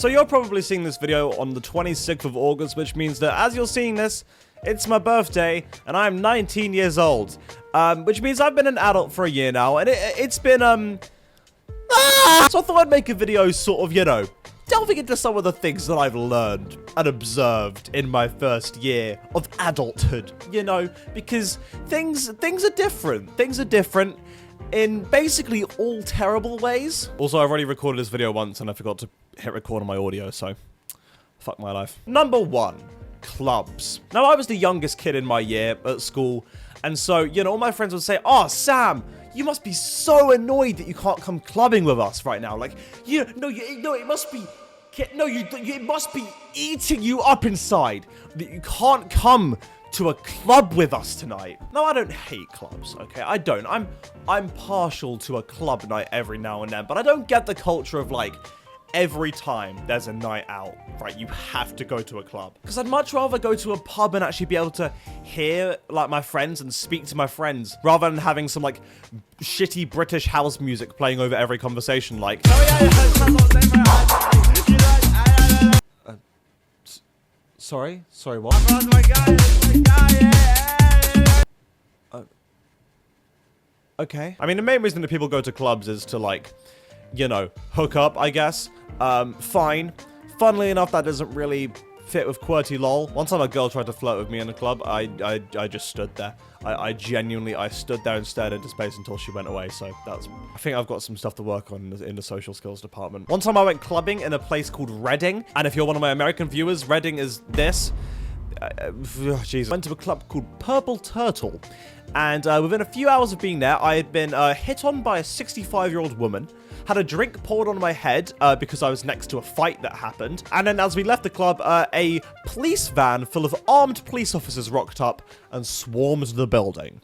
So you're probably seeing this video on the 26th of August, which means that as you're seeing this, it's my birthday, and I'm 19 years old. Which means I've been an adult for a year now, and it's been, So I thought I'd make a video sort of, delving into some of the things that I've learned and observed in my first year of adulthood, because things are different. Things are different in basically all terrible ways. Also, I've already recorded this video once, and I forgot to hit record on my audio, so fuck my life. Number 1, clubs. Now, I was the youngest kid in my year at school, and so, all my friends would say, "Oh, Sam, you must be so annoyed that you can't come clubbing with us right now. Like, it must be, it must be eating you up inside that you can't come to a club with us tonight." Now, I don't hate clubs, okay? I don't. I'm partial to a club night every now and then, but I don't get the culture of, like, every time there's a night out, right, you have to go to a club. Because I'd much rather go to a pub and actually be able to hear, like, my friends and speak to my friends, rather than having some, like, shitty British house music playing over every conversation, like... Sorry, what? Okay. I mean, the main reason that people go to clubs is to, like, hook up, I guess. Fine. Funnily enough, that doesn't really fit with QWERTY lol. One time a girl tried to flirt with me in a club. I just stood there. I genuinely stood there and stared into space until she went away. So I think I've got some stuff to work on in the social skills department. One time I went clubbing in a place called Reading. And if you're one of my American viewers, Reading is this. Jesus. Went to a club called Purple Turtle. And within a few hours of being there, I had been hit on by a 65-year-old woman. Had a drink poured on my head because I was next to a fight that happened. And then as we left the club, a police van full of armed police officers rocked up and swarmed the building.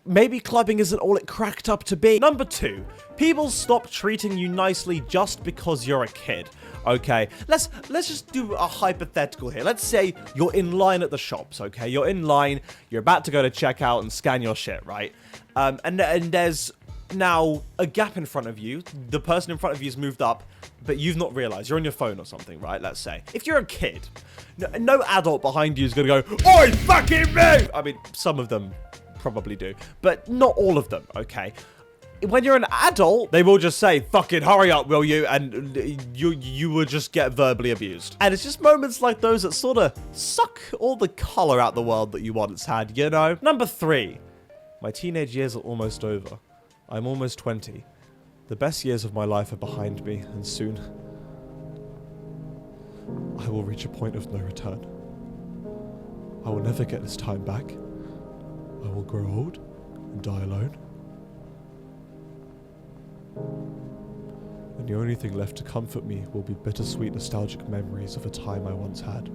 Maybe clubbing isn't all it cracked up to be. Number 2, people stop treating you nicely just because you're a kid. Okay, let's just do a hypothetical here. Let's say you're in line at the shops, okay? You're in line, you're about to go to checkout and scan your shit, right? And there's now a gap in front of you. The person in front of you has moved up, but you've not realized. You're on your phone or something, right? Let's say. If you're a kid, no adult behind you is going to go, "Oi, fucking move!" I mean, some of them probably do, but not all of them, okay? When you're an adult, they will just say, "Fucking hurry up, will you?" And you will just get verbally abused. And it's just moments like those that sort of suck all the color out the world that you once had, Number 3, my teenage years are almost over. I'm almost 20. The best years of my life are behind me, and soon I will reach a point of no return. I will never get this time back. I will grow old and die alone. And the only thing left to comfort me will be bittersweet nostalgic memories of a time I once had.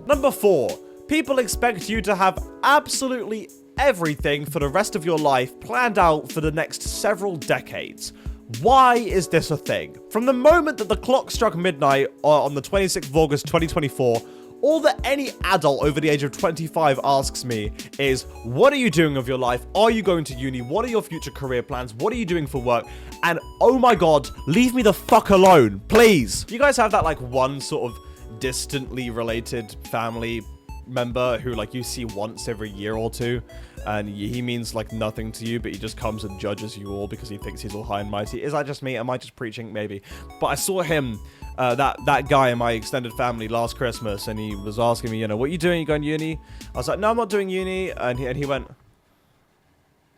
Number 4, people expect you to have absolutely everything for the rest of your life planned out for the next several decades. Why is this a thing? From the moment that the clock struck midnight on the 26th of August 2024, all that any adult over the age of 25 asks me is, what are you doing with your life? Are you going to uni? What are your future career plans? What are you doing for work? And oh my god, leave me the fuck alone, please. Do you guys have that, like, one sort of distantly related family member who, like, you see once every year or two, and he means, like, nothing to you, but he just comes and judges you all because he thinks he's all high and mighty? Is that just me? Am I just preaching? Maybe. But I saw him, that guy in my extended family last Christmas, and he was asking me, what are you doing? You going to uni? I was like, no, I'm not doing uni. And he went,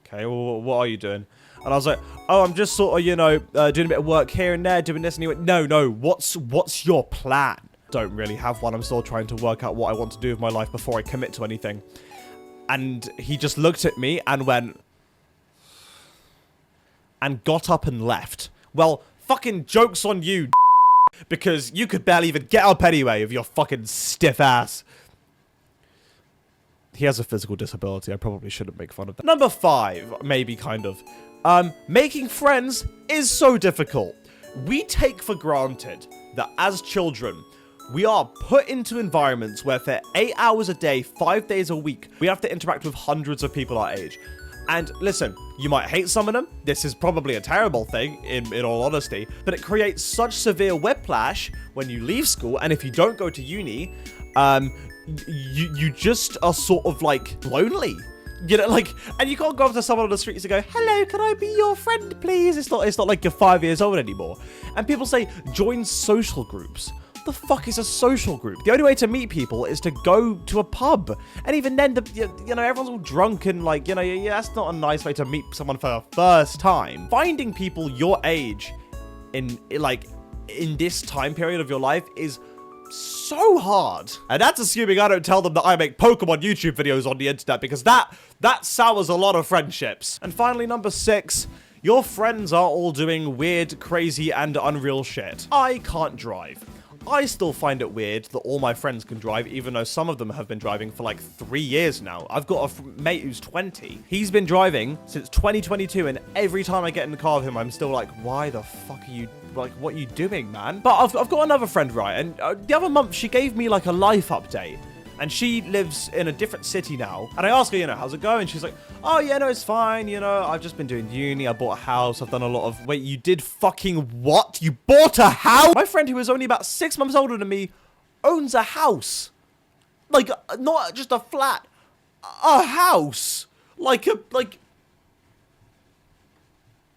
okay, well, what are you doing? And I was like, oh, I'm just sort of, doing a bit of work here and there, doing this. And he went, no, what's your plan? Don't really have one. I'm still trying to work out what I want to do with my life before I commit to anything. And he just looked at me and went, and got up and left. Well, fucking joke's on you, because you could barely even get up anyway with your fucking stiff ass. He has a physical disability. I probably shouldn't make fun of that. Number 5, maybe kind of. Making friends is so difficult. We take for granted that as children, we are put into environments where for 8 hours a day, 5 days a week, we have to interact with hundreds of people our age. And listen, you might hate some of them. This is probably a terrible thing, in all honesty. But it creates such severe whiplash when you leave school. And if you don't go to uni, you just are sort of like lonely. You know, like, and you can't go up to someone on the streets and go, hello, can I be your friend, please? It's not like you're 5 years old anymore. And people say, join social groups. The fuck is a social group? The only way to meet people is to go to a pub. And even then, you know, everyone's all drunk and like, you know, yeah, that's not a nice way to meet someone for the first time. Finding people your age in this time period of your life is so hard. And that's assuming I don't tell them that I make Pokemon YouTube videos on the internet, because that sours a lot of friendships. And finally, number 6, your friends are all doing weird, crazy, and unreal shit. I can't drive. I still find it weird that all my friends can drive, even though some of them have been driving for like 3 years now. I've got a mate who's 20. He's been driving since 2022, and every time I get in the car with him, I'm still like, why the fuck are you, like, what are you doing, man? But I've got another friend, right? And the other month, she gave me like a life update. And she lives in a different city now. And I asked her, you know, how's it going? She's like, oh, yeah, no, it's fine. You know, I've just been doing uni. I bought a house. I've done a lot of... Wait, you did fucking what? You bought a house? My friend, who is only about 6 months older than me, owns a house. Like, not just a flat. A house. Like...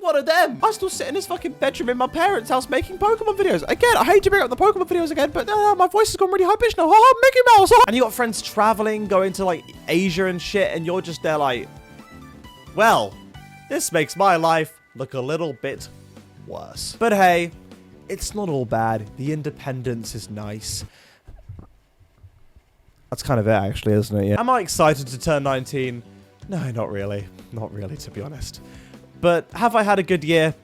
What are them? I still sit in this fucking bedroom in my parents' house making Pokemon videos. Again, I hate to bring up the Pokemon videos again, but my voice has gone really high pitched now. Oh, Mickey Mouse. Oh. And you got friends traveling, going to like Asia and shit, and you're just there like, well, this makes my life look a little bit worse. But hey, it's not all bad. The independence is nice. That's kind of it, actually, isn't it? Yeah. Am I excited to turn 19? No, not really. Not really, to be honest. But have I had a good year?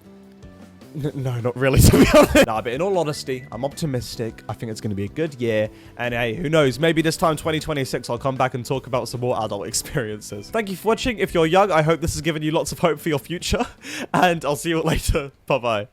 No, not really, to be honest. Nah, but in all honesty, I'm optimistic. I think it's going to be a good year. And hey, who knows? Maybe this time, 2026, I'll come back and talk about some more adult experiences. Thank you for watching. If you're young, I hope this has given you lots of hope for your future. And I'll see you later. Bye-bye.